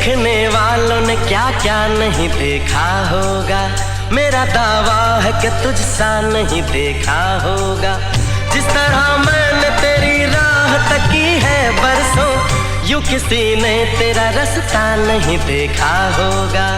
देखने वालों ने क्या क्या नहीं देखा होगा, मेरा दावा है कि तुझसा नहीं देखा होगा। जिस तरह मैंने तेरी राह तकी है बरसों, यूं किसी ने तेरा रास्ता नहीं देखा होगा।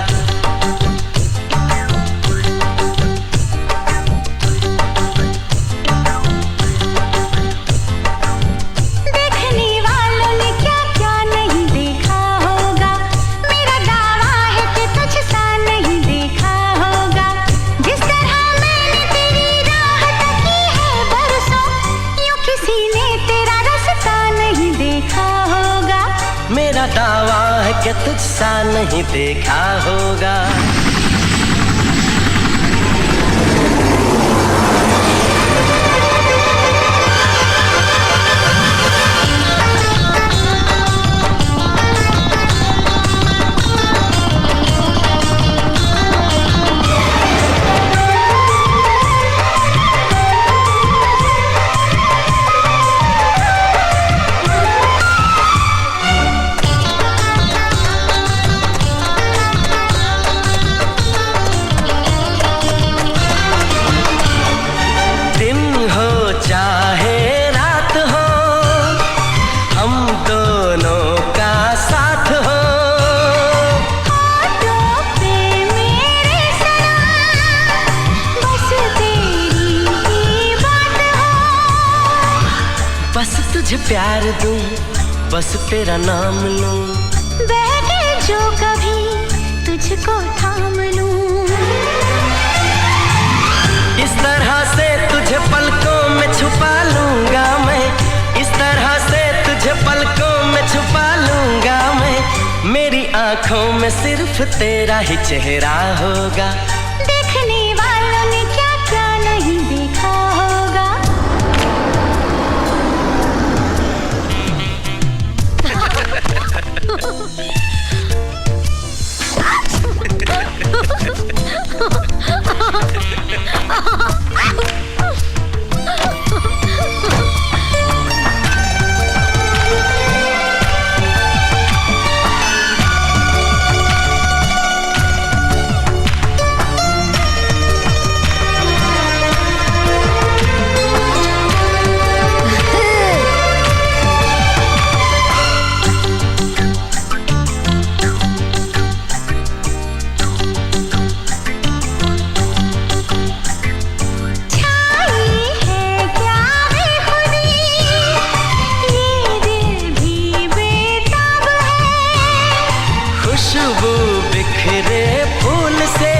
मेरा दावा है कि तुझसा नहीं देखा होगा। बस तुझे प्यार दूं, बस तेरा नाम लूं, बैठे जो कभी तुझको थाम लूं। इस तरह से तुझे पलकों में छुपा लूंगा मैं, इस तरह से तुझे पलकों में छुपा लूंगा मैं। मेरी आंखों में सिर्फ तेरा ही चेहरा होगा। देखने वालों ने क्या क्या नहीं देखा होगा। खुशबू बिखरे फूल से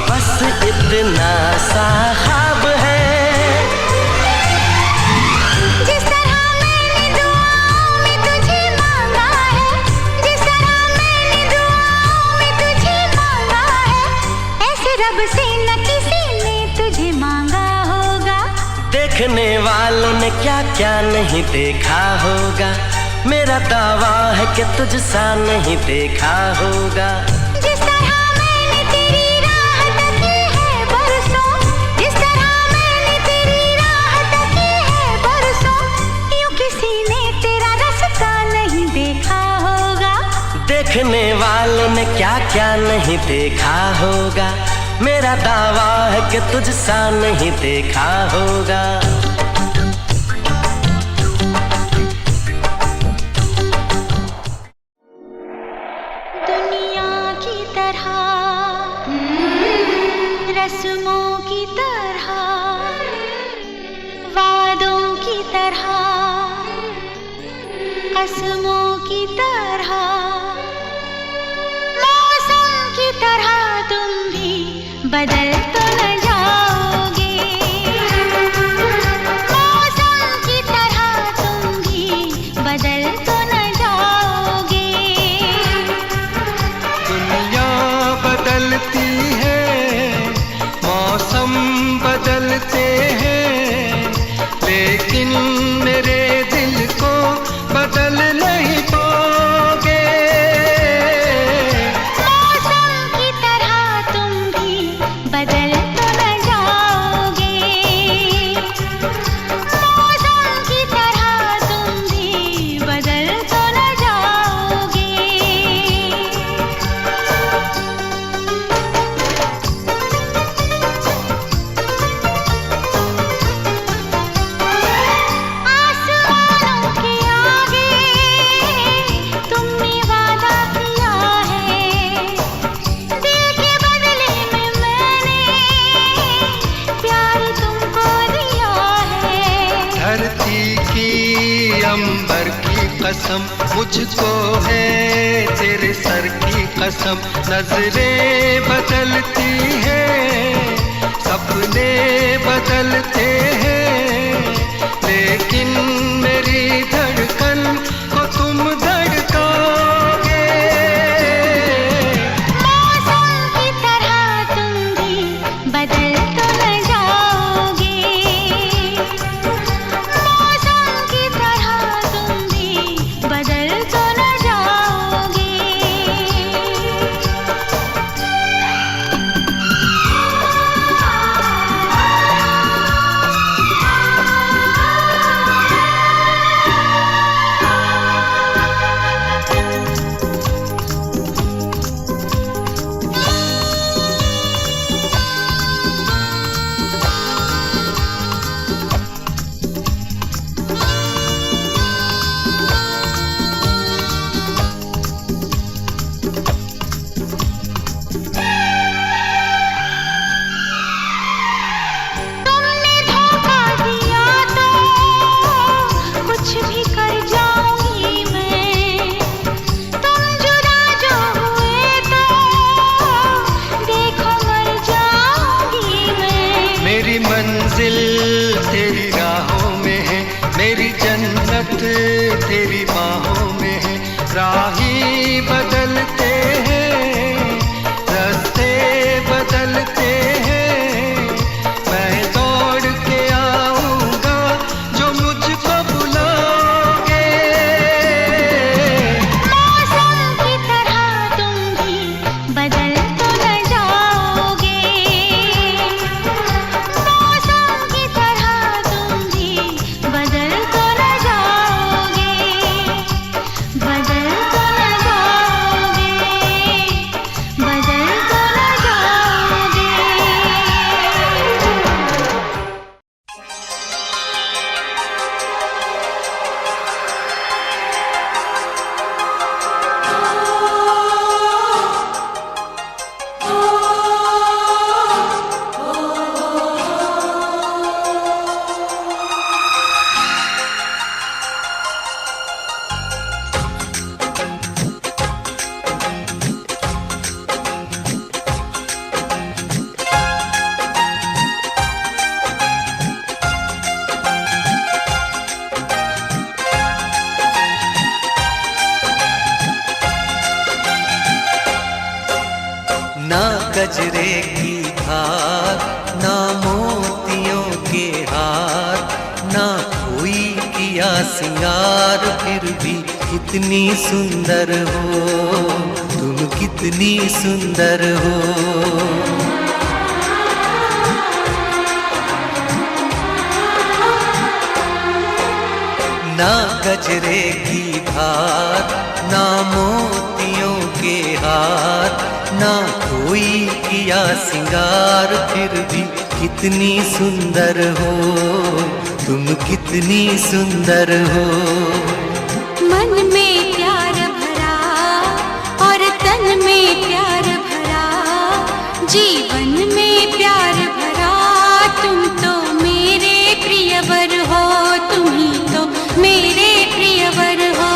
बस इतना सा ख्वाब है। जिस तरह मैंने दुआओं में तुझे मांगा है, जिस तरह मैंने दुआओं में तुझे मांगा है, ऐसे रब से न किसी ने तुझे मांगा होगा। देखने वालों ने क्या क्या नहीं देखा होगा, मेरा दावा है कि तुझसा नहीं देखा होगा। जिस तरह मैंने तेरी राह तकी है बरसों, जिस तरह मैंने तेरी राह तकी है बरसों, यूं किसी ने तेरा रास्ता नहीं देखा होगा। देखने वालों ने क्या क्या नहीं देखा होगा, मेरा दावा है कि तुझसा नहीं देखा होगा। रस्मों की तरह, वादों की तरह, कसमों की तरह, मौसम की तरह तुम भी बदल तो न जाओगे। पर की कसम, मुझको है तेरे सर की कसम। नजरें बदलती हैं, सपने बदलते हैं, लेकिन मेरी धड़कन को तुम धड़काओगे। मौसम की तरह तुम भी बदल तो न जाओगे, मौसम की तरह तुम भी बदल तो न जाओगे। तुमने धोखा दिया तो कुछ भी कर जाऊंगी मैं, तुम जुदा जो हुए तो देखो मर जाऊंगी मैं। मेरी मंजिल तेरी राहों में है, मेरी जन्नत तेरी बाहों में है। राही बदलते हैं, रास्ते बदलते हैं, मैं दौड़ के आऊंगा जो मुझको बुलाओगे। मौसम की तरह तुम भी बदल तो न जाओगे, मौसम की तरह तुम भी बदल तो न जाओगे, बदल तो न जाओगे, बदल तो न जाओगे। ना गजरे की धार, ना मोतियों के हार, ना कोई किया सिंगार, फिर भी कितनी सुंदर हो तुम, कितनी सुंदर हो। ना गजरे की धार, ना मोतियों के हार, ना कोई किया सिंगार, फिर भी कितनी सुंदर हो तुम, कितनी सुंदर हो। मन में प्यार भरा और तन में प्यार भरा, जीवन में प्यार भरा, तुम तो मेरे प्रियवर हो, तुम ही तो मेरे प्रियवर हो।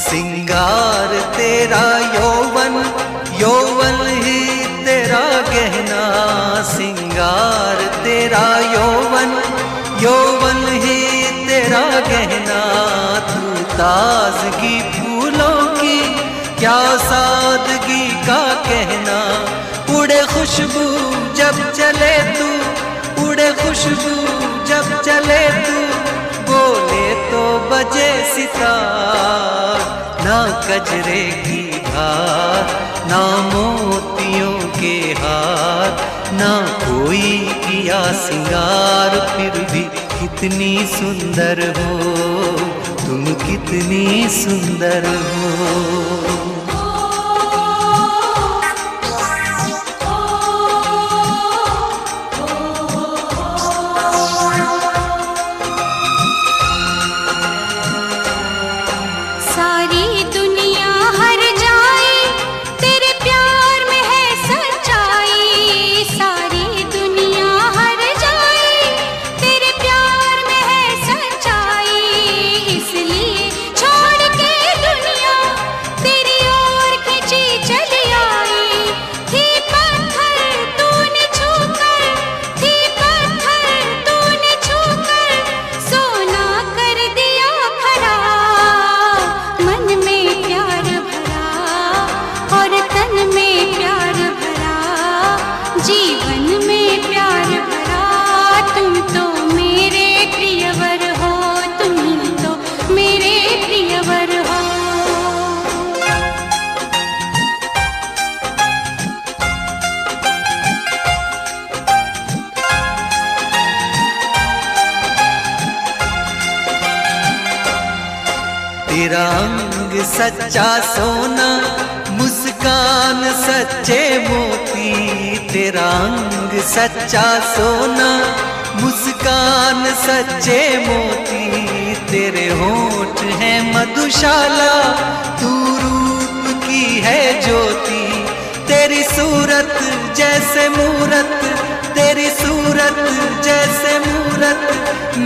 सिंगार तेरा यौवन, यौवन ही तेरा गहना, सिंगार तेरा यौवन, यौवन ही तेरा गहना। तू ताजगी फूलों की, क्या सादगी का कहना। उड़े खुशबू जब चले तू, उड़े खुशबू जब चले तू, बोले तो बजे सितार। ना गजरे की धार, ना मोतियों के हार, ना कोई किया सिंगार, फिर भी कितनी सुंदर हो तुम, कितनी सुंदर हो। सारी दुनिया हर जाए तेरे प्यार में है सच्चाई, सारी दुनिया हर जाए तेरे प्यार में है सच्चाई, इसलिए छोड़ के दुनिया तेरी ओर खिंची चली आई। थी पत्थर तूने छूकर, थी पत्थर तूने छूकर सोना कर दिया खरा। मन में प्यार भरा और तन में प्यार भरा, जीवन में प्यार भरा। तुम तो मेरे प्रियवर हो, तुम ही तो मेरे प्रियवर हो। तेरा अंग सच्चा सोना, मुस्कान सच्चे मोती। तेरा अंग सच्चा सोना, मुस्कान सच्चे मोती। तेरे होठ हैं मधुशाला, तू रूप की है ज्योति। तेरी सूरत जैसे मूरत, तेरी सूरत जैसे मूरत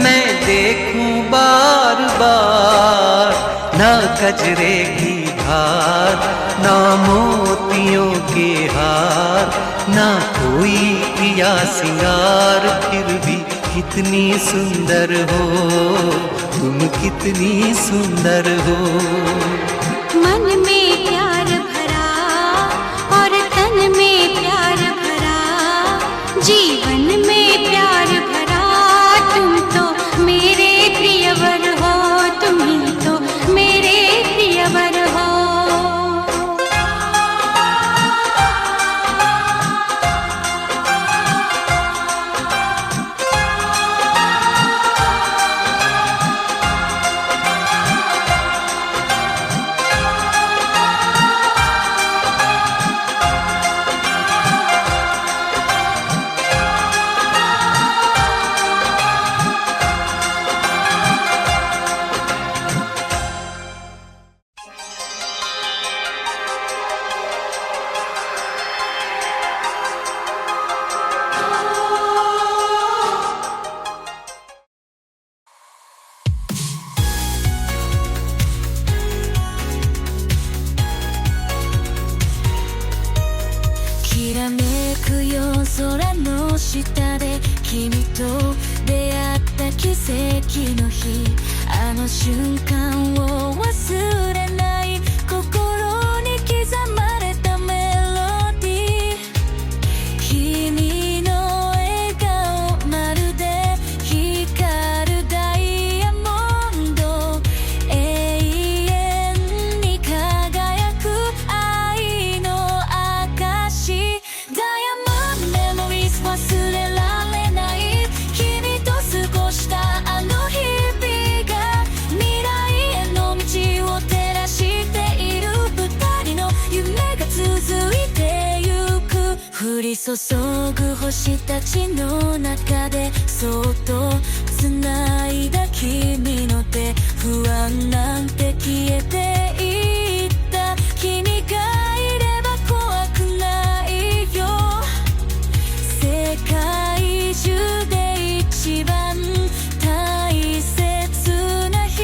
मैं देखूं बार बार। ना गजरे की धार, ना मोतियों के हार, ना कोई किया सिंगार, फिर भी कितनी सुंदर हो तुम, कितनी सुंदर हो। मन में प्यार भरा और तन में प्यार भरा, जीवन में प्यार भरा। तुम तो मेरे प्रियवर हो, तुम ही तो मेरे प्रियवर हो।きらめくよ空の下で君と出会った奇跡の日、あの瞬間を忘れない心に刻まれたメロディー。君の笑顔まるで光るダイヤモンド、永遠に輝く愛の証。ダイヤモンドメモリーズ忘れられない、君と過ごしたあの日々が未来への道を照らしている。二人の夢が続いてゆく。降り注ぐ星たちの中でそっと繋いだ君の手、不安なんて消えていった。君がいれば怖くないよ。世界中で一番大切な人、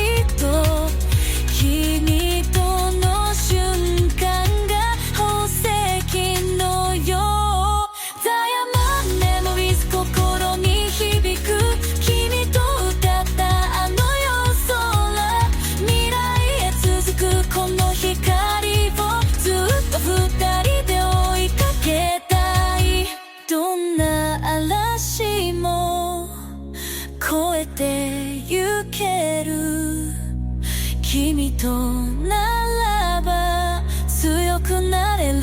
君との瞬間が宝石のよう。ダイヤモンドメモリーズ心に響く、君と歌ったあの夜空、未来へ続くこの光をずっと二人で追いかけたい。どんな嵐も越えてゆける、君とならば強くなれる。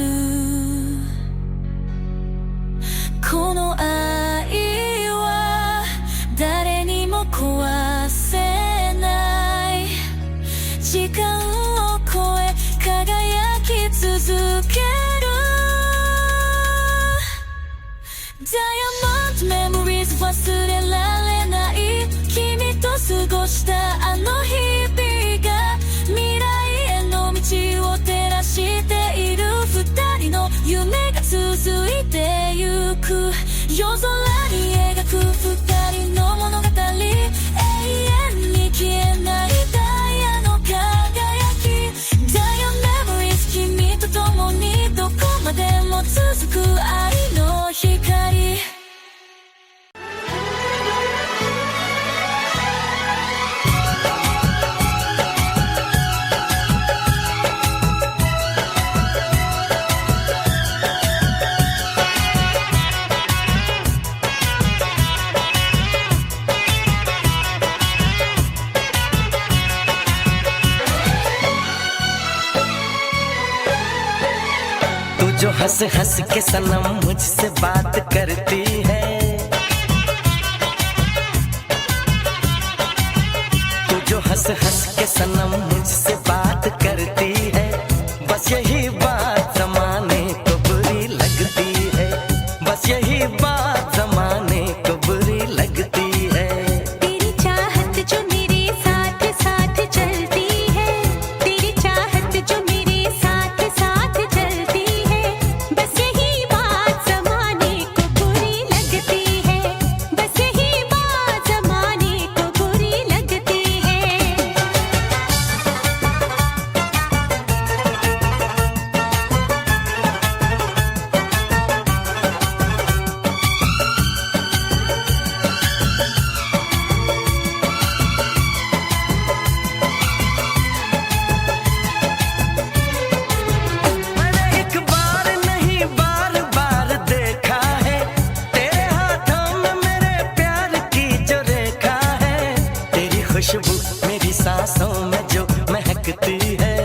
この愛は誰にも壊せない、時間を超え輝き続ける。ダイヤモンドメモリーズ忘れられない、君と過ごしたあの日々が未来へ夜空に描く二人の物語、永遠に消えないダイヤの輝き、ダイヤメモリーズ、君と共にどこまでも続く愛の光。जो हंस हंस के सनम मुझसे बात करती है, तू जो हंस हंस के सनम मुझसे बात करती है, बस यही बात जमाने को बुरी लगती है, बस यही बात जमाने को बुरी लगती है। तेरी चाहत जो मेरे साथ साथ चलती है, तेरी चाहत जो मेरे साथ साथ चलती है, बस यही बात जमाने को बुरी लगती है, बस यही बात जमाने को बुरी लगती है। मैंने एक बार नहीं बार बार देखा है, तेरे हाथों में मेरे प्यार की जो रेखा है, तेरी खुशबू मेरी सांसों में जो महकती है,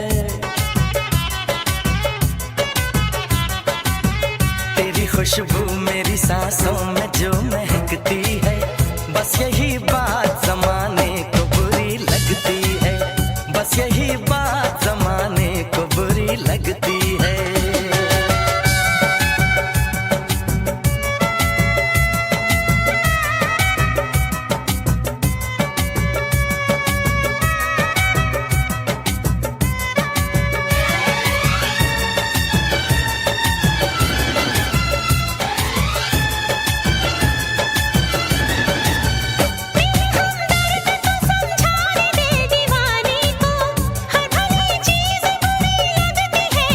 तेरी खुशबू मेरी सांसों में जो महकती है, बस यही बात जमाने को बुरी लगती है, बस यही बात जमाने को बुरी लगती है। समझाने दे दीवाने को, हर भली चीज बुरी लगती है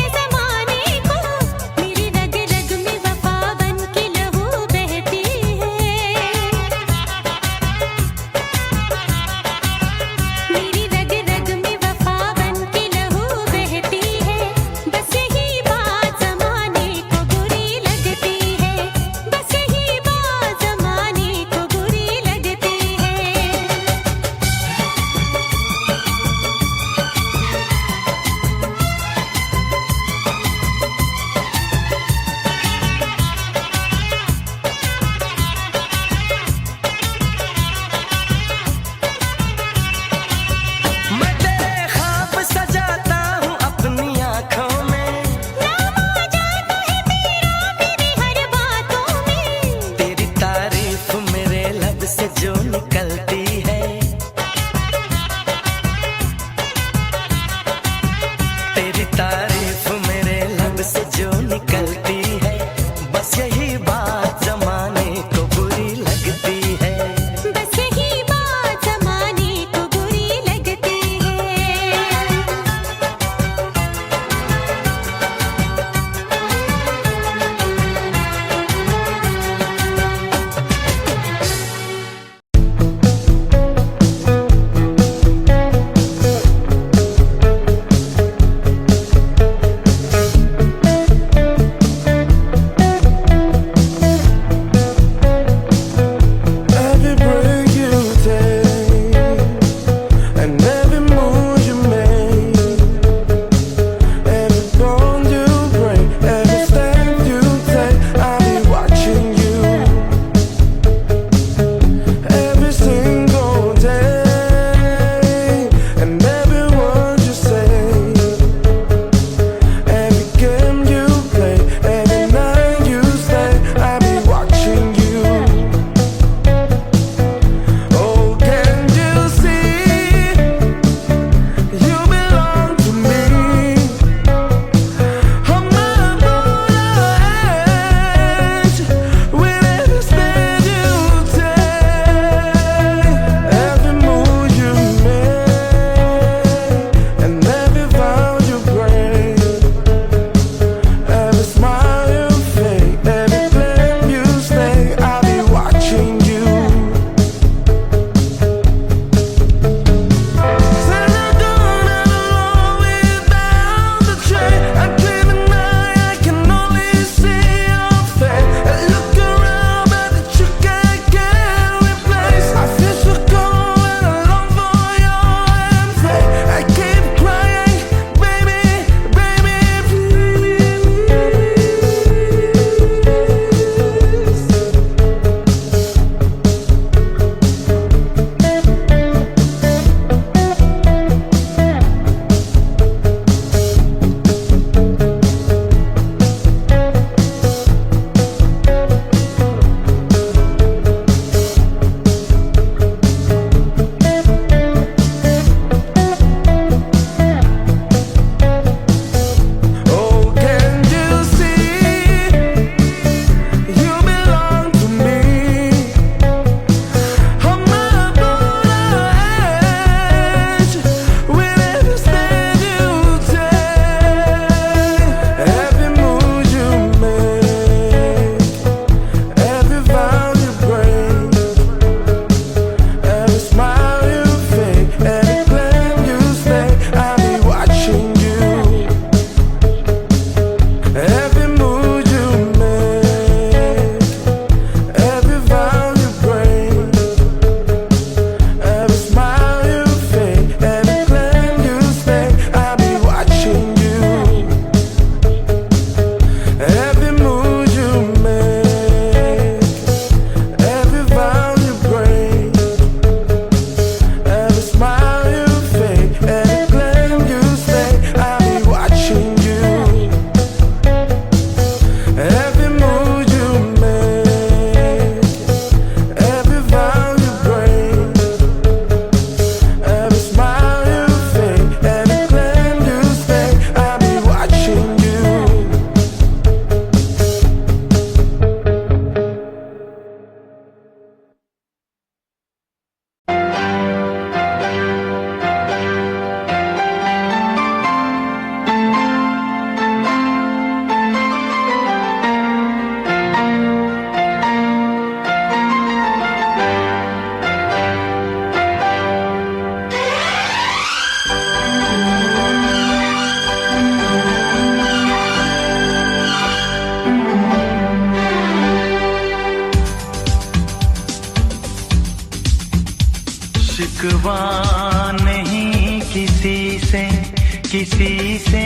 किसी से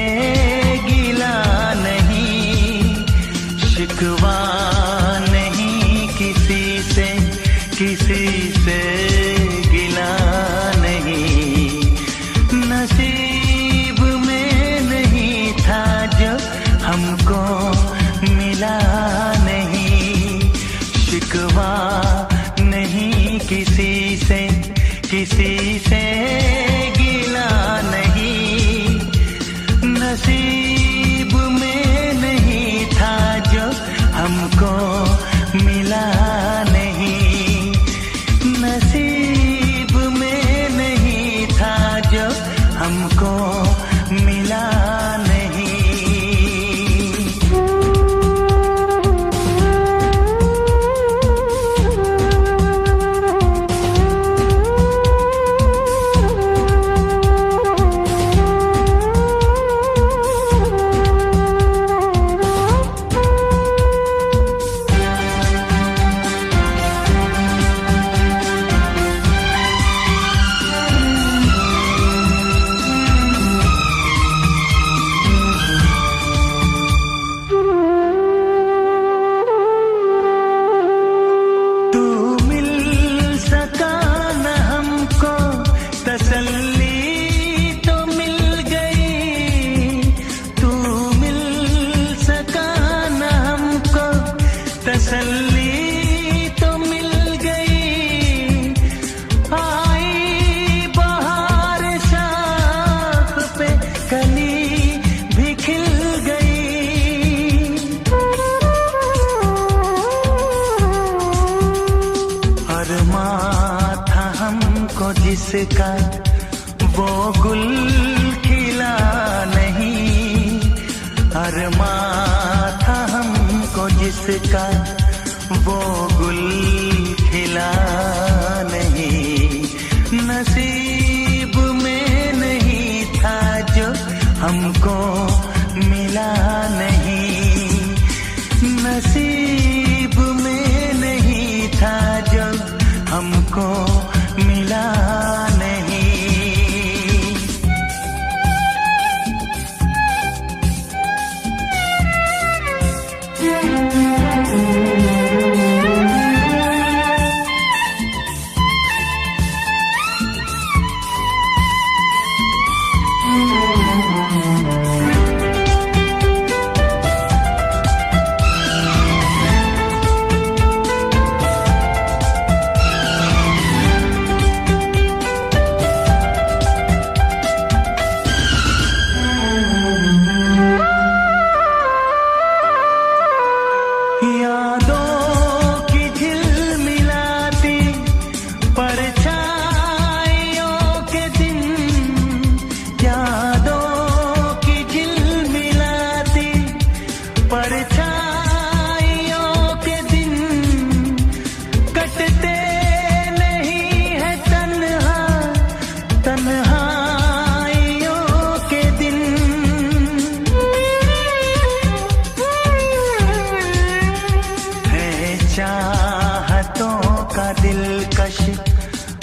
गिला नहीं, शिकवा नहीं किसी से, किसी से गिला नहीं। नसीब में नहीं था जो हमको मिला नहीं, शिकवा नहीं किसी से, किसी से गिला नहीं। नसीब में नहीं था जो हमको मिला नहीं, नसीब में नहीं था जो हमको मिला नहीं। तसल्ली तो मिल गई, आई बहार शाख पे कली भी खिल गई। अरमां था हमको जिसका वो गुल खिला नहीं, अरमां था हमको जिसका वो गुल खिला नहीं। नसीब में नहीं था जो हमको मिला नहीं, नसीब में नहीं था जो हमको मिला नहीं।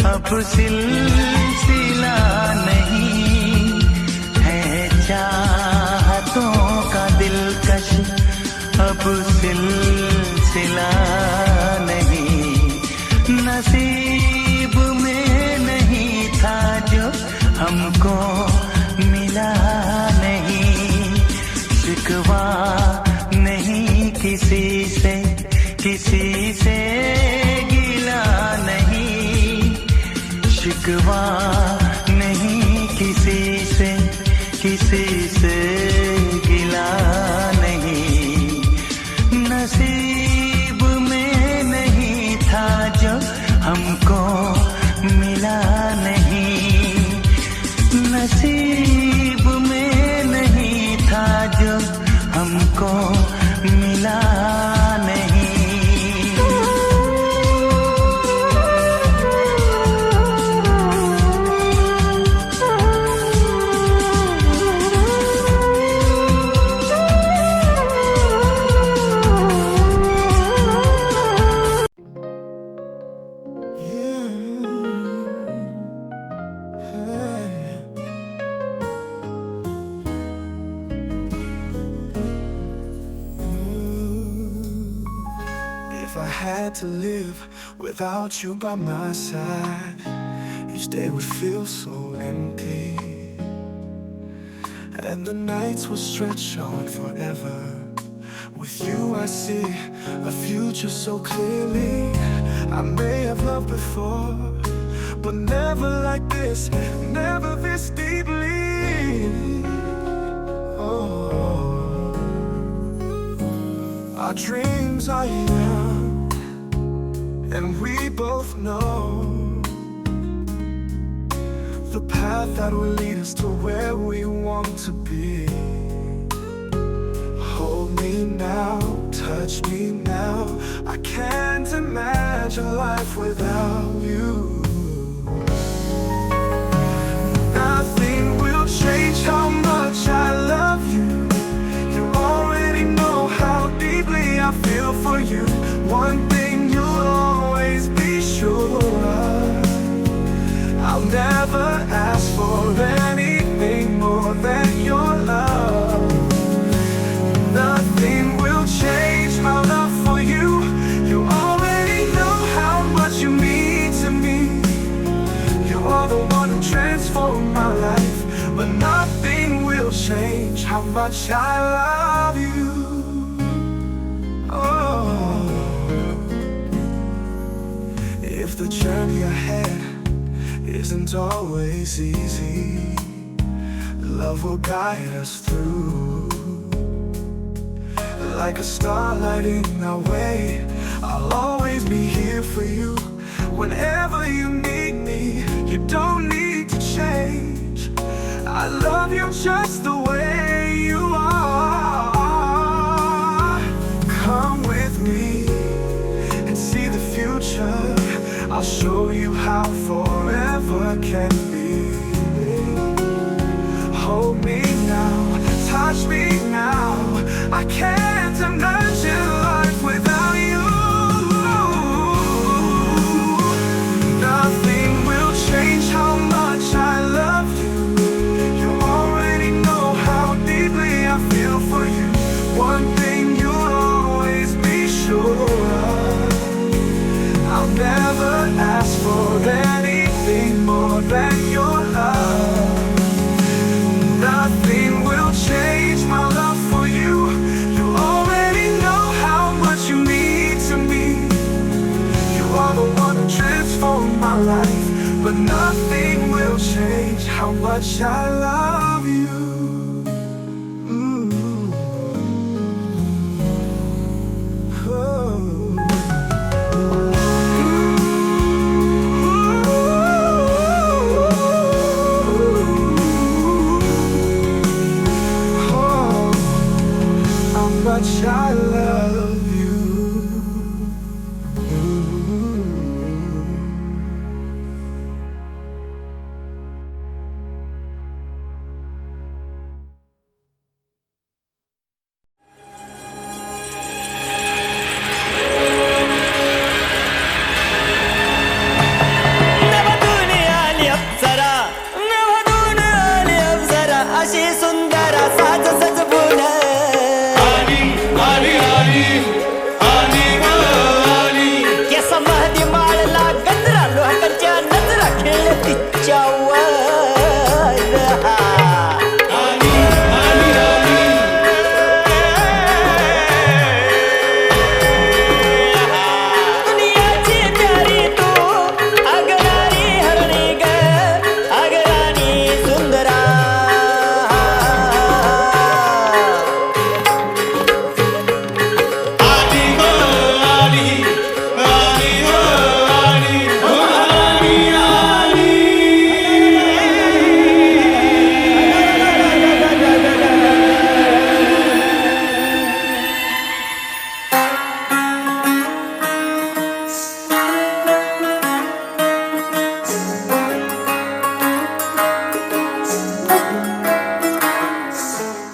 अब सिलसिला नहीं है, चाहतों का दिलकश अब सिलसिला नहीं। नसीब में नहीं था जो हमको मिला नहीं, शिकवा नहीं किसी से, किसी से गिला नहीं, शिकवा नहीं किसी से, किसी से गिला नहीं। नसीब में नहीं था जो हमको मिला नहीं, नसीब में नहीं था जो हमको मिला नहीं। had to live without you by my side. Each day would feel so empty, and the nights would stretch on forever. With you I see a future so clearly. I may have loved before, but never like this, never this deeply. Oh, our dreams are young, and we both know the path that will lead us to where we want to be. Hold me now, touch me now. I can't imagine life without you. Nothing will change how much I love you. You already know how deeply I feel for you. One thing you'll always be sure of, I'll never ask for anything more than your love. Nothing will change my love for you. You already know how much you mean to me. You are the one who transformed my life, but nothing will change how much I love you. Oh, if the journey ahead isn't always easy, love will guide us through. Like a starlight in our way, I'll always be here for you. Whenever you need me, you don't need to change. I love you just the way you are. Come with me and see the future. I'll show you how forever can be. Hold me now, touch me now. I can't imagine life without you. Nothing will change how much I love you. You already know how deeply I feel for you. One thing you'll always be sure of, I'll never ask for anything more than your love. Nothing will change my love for you. You already know how much you mean to me. You are the one who transformed my life, but nothing will change how much I love you. Much I love you. अशी सुंदर साज सजवून समाधी माळला गजरा लोकांच्या नजरा खेळ तिच्यावर दुनियाची प्यारी तू अगराणी हरणी ग अगराणी सुंदरा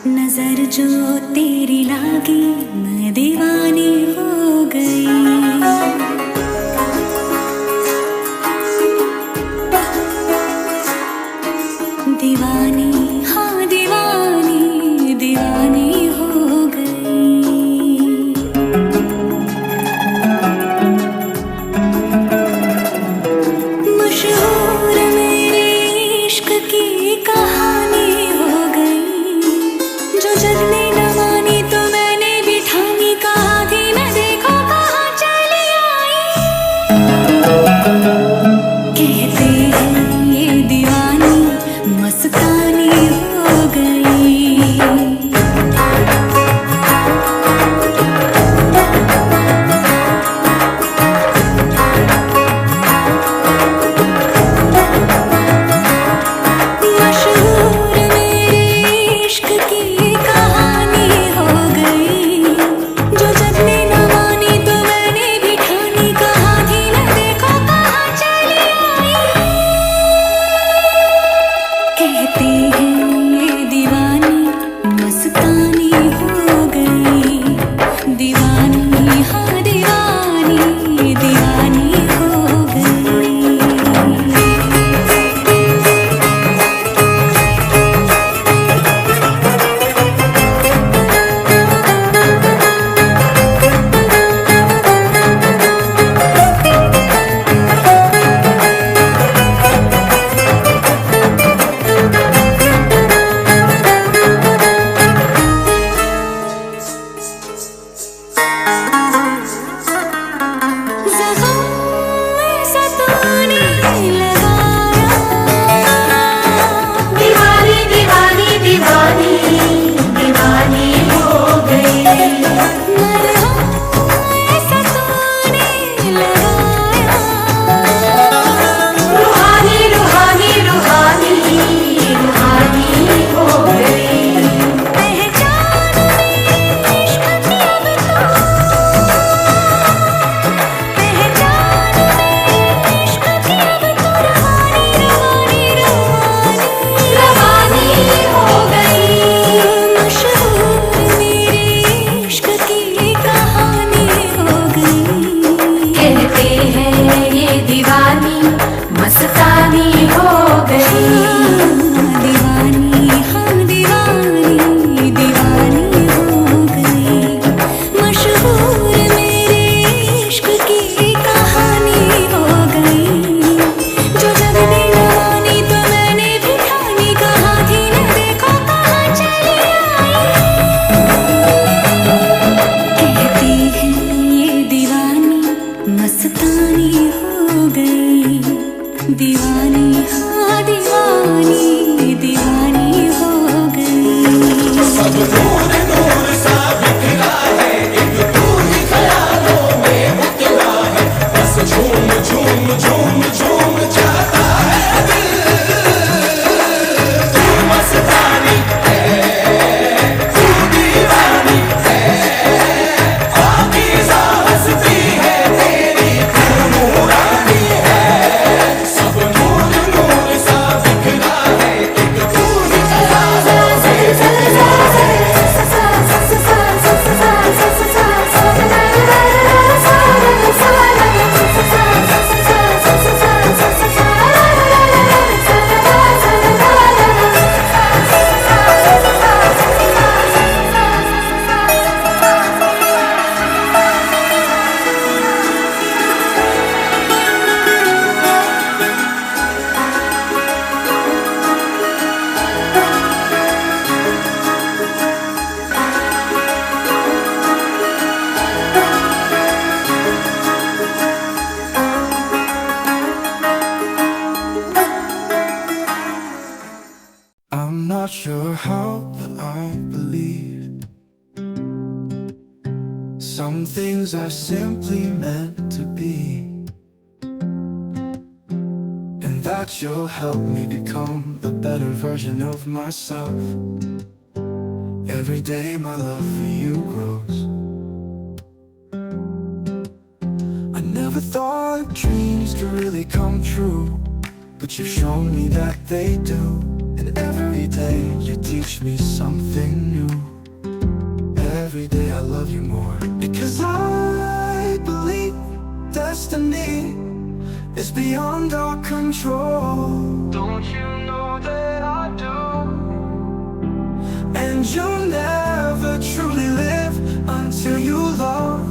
नजर जो तेरी लागी मैं दीवानी हो गई दीवानी हाँ दीवानी दीवानी हो गई can't believe. Some things are simply meant to be, and that you'll help me become a better version of myself. Every day my love for you grows. I never thought dreams could really come true, but you've shown me that they do. And every day you teach me something new. Every day I love you more, because I believe destiny is beyond our control. Don't you know that I do? And you'll never truly live until you love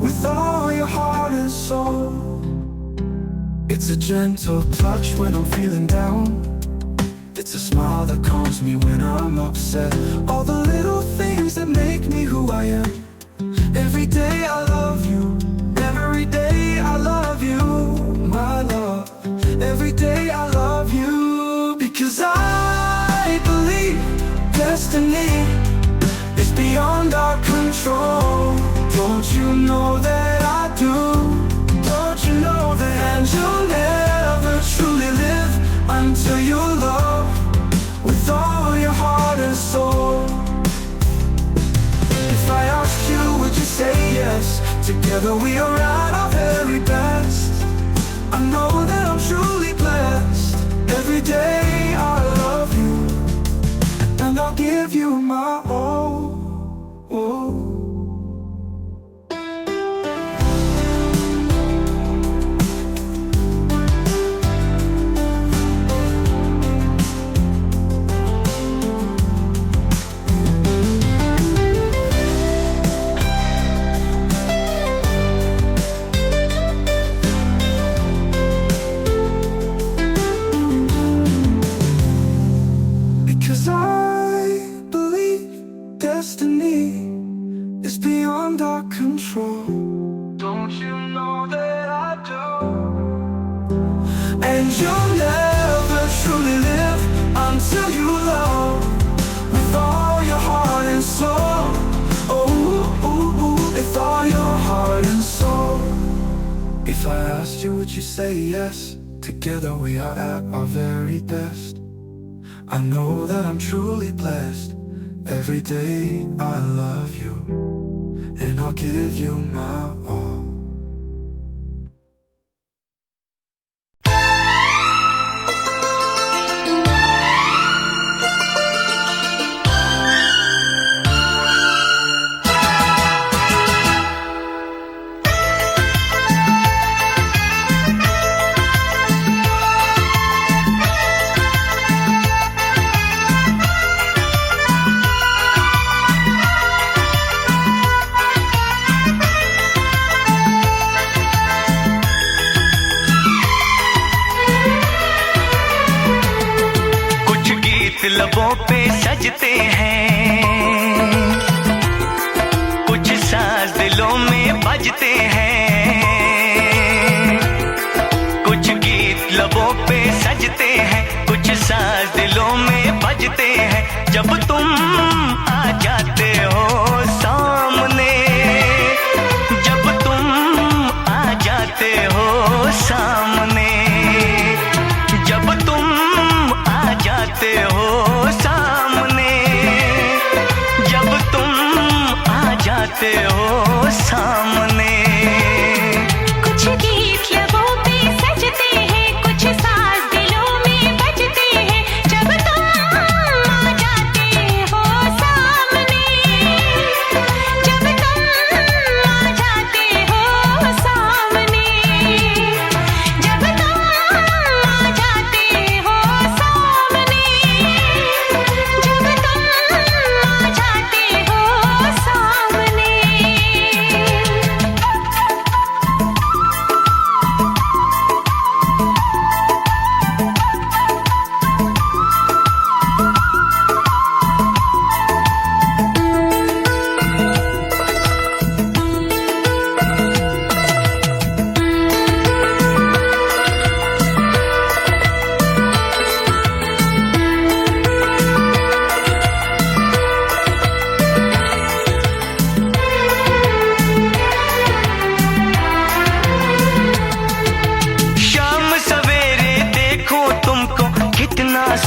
with all your heart and soul. It's a gentle touch when I'm feeling down. It's a smile that calms me when I'm upset. All the little things that make me who I am. Every day I love you. Every day I love you, my love. Every day I love you, because I believe destiny is beyond our control. Don't you know that I do? Don't you know that? And you'll never truly live until you love with all your heart and soul. If I asked you, would you say yes? Together we are at our very best. I know that I'm truly blessed. Every day I love you, and I'll give you my all. Because I believe destiny is beyond our control. Don't you know that I do? And you'll never truly live until you love with all your heart and soul. Oh, with all your heart and soul. If I asked you, would you say yes? Together we are at our very best. I know that I'm truly blessed. Every day I love you, and I'll give you my all. लबों पे सजते हैं, कुछ साज दिलों में बजते हैं। कुछ गीत लबों पे सजते हैं, कुछ साज दिलों में बजते हैं। जब तुम आ जाते हो सामने, जब तुम आ जाते हो सामने, जब तुम आ जाते हो सामने, जब तुम आ जाते हो सामने। कुछ गीत लबों पे सजते हैं, कुछ साज दिलों में बजते हैं। जब तुम आ जाते हो सामने, जब तुम आ जाते हो सामने, जब तुम आ जाते हो सामने, जब तुम आ जाते हो सामने।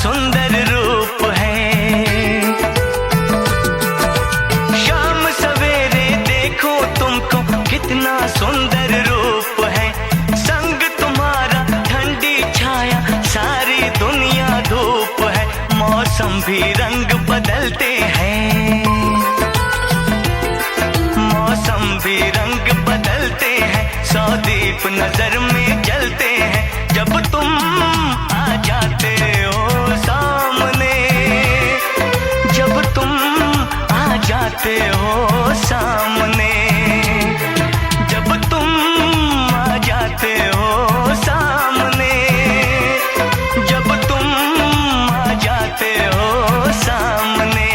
सुंदर रूप है। शाम सवेरे देखो तुमको कितना सुंदर रूप है। संग तुम्हारा ठंडी छाया सारी दुनिया धूप है। मौसम भी रंग बदलते हैं, मौसम भी रंग बदलते हैं। सौ दीप नजर में जलते हैं जब तुम आ जाते हो सामने, जब तुम आ जाते हो सामने, जब तुम आ जाते हो सामने, जब तुम आ जाते हो सामने।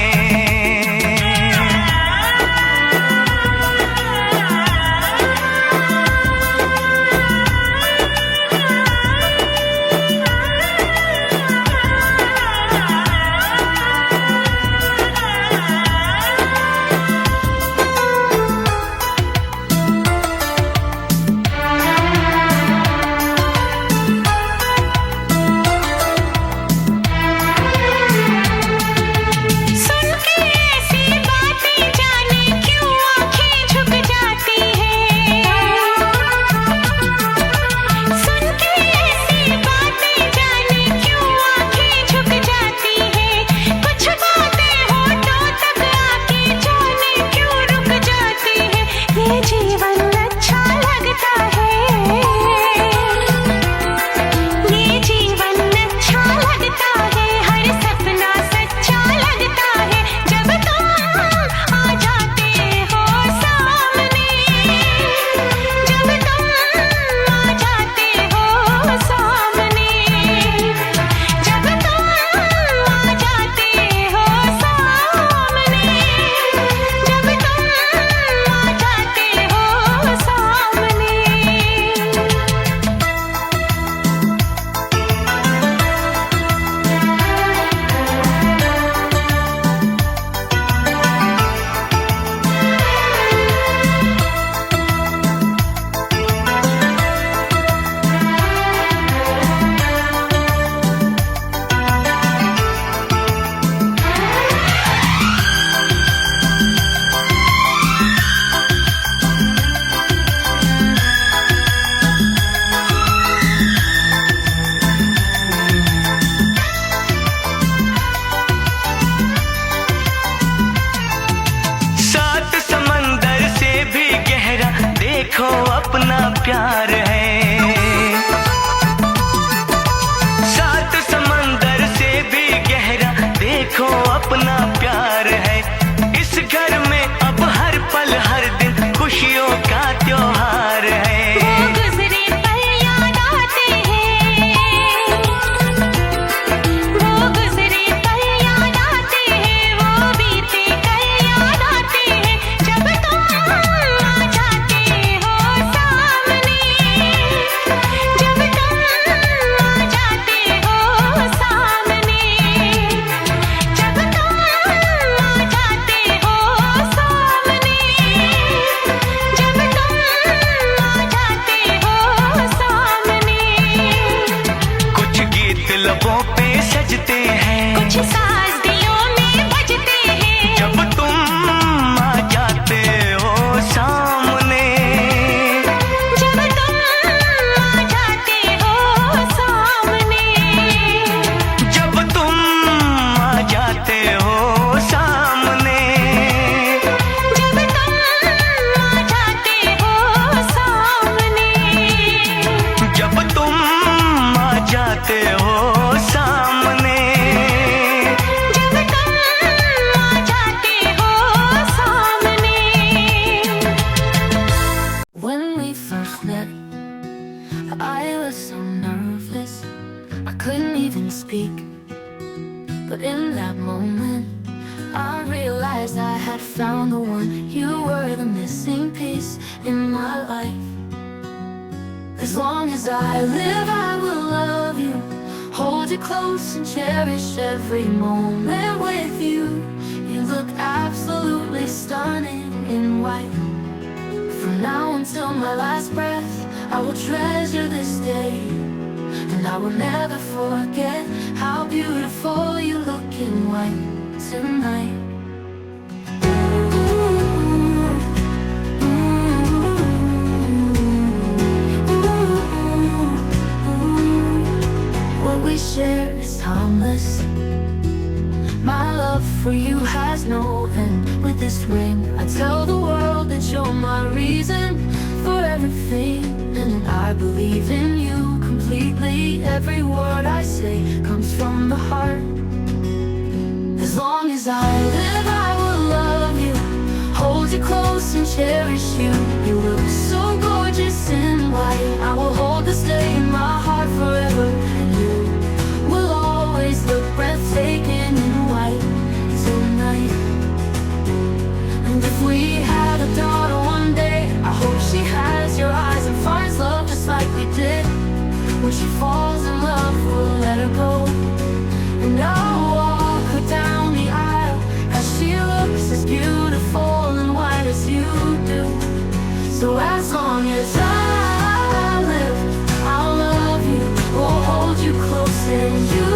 सुन के ऐसी बातें जाने क्यों आँखें झुक जाती हैं। सुन के ऐसी बातें जाने क्यों आँखें झुक जाती हैं। कुछ बातें होठों तक आके जाने क्यों रुक जाती हैं। ये जीवन अच्छा लगता है, ये जीवन अच्छा लगता है। हर सपना सच्चा लगता है जब तुम आ जाते हो सामने, जब तुम आ जाते हो सामने, जब तुम आ जाते हो सामने, जब तुम आ जाते हो सामने। सात समंदर से भी गहरा देखो अपना प्यार है। सात समंदर से भी गहरा देखो अपना प्यार है। इस घर में अब हर पल हर दिन खुशियों का त्योहार है। वो गुजरे पल याद आते हैं, वो गुजरे पल याद आते हैं, वो बीते कल याद आते हैं जब तुम आ जाते हो सामने, जब तुम आ जाते हो सामने, जब तुम आ जाते हो सामने, जब तुम आ जाते हो सामने। कुछ गीत लबों पे सजते हैं, कुछ साज दिलों में बजते हैं जब तुम आ जाते हो सामने, जब तुम आ जाते हो सामने, जब तुम आ जाते हो सामने, जब तुम आ जाते हो सामने, जब तुम आ जाते हो सामने। जब तुम आ जाते हो सामने। When we first met, I was so nervous, I couldn't even speak. But in that moment, I realized I had found the one. You were the missing piece in my life. As long as I live, I will love you, hold you close and cherish every moment with you. You look absolutely stunning in white. From now until my last breath, I will treasure this day, and I will never forget how beautiful you look in white tonight. What we share is timeless. My love for you has no end. With this ring, I tell the world that you're my reason for everything. And I believe in you completely. Every word I say comes from the heart. As long as I live, I will love you, hold you close and cherish you. You look so gorgeous in white. I will hold this day in my heart forever. And you will always look breathtaking in white tonight. And if we had a daughter one day, I hope she has your eyes and finds love just like we did. When she falls in love, we'll let her go. And I'll walk her down the aisle, 'cause she looks as beautiful and white as you do. So as long as I live, I'll love you, will hold you close and you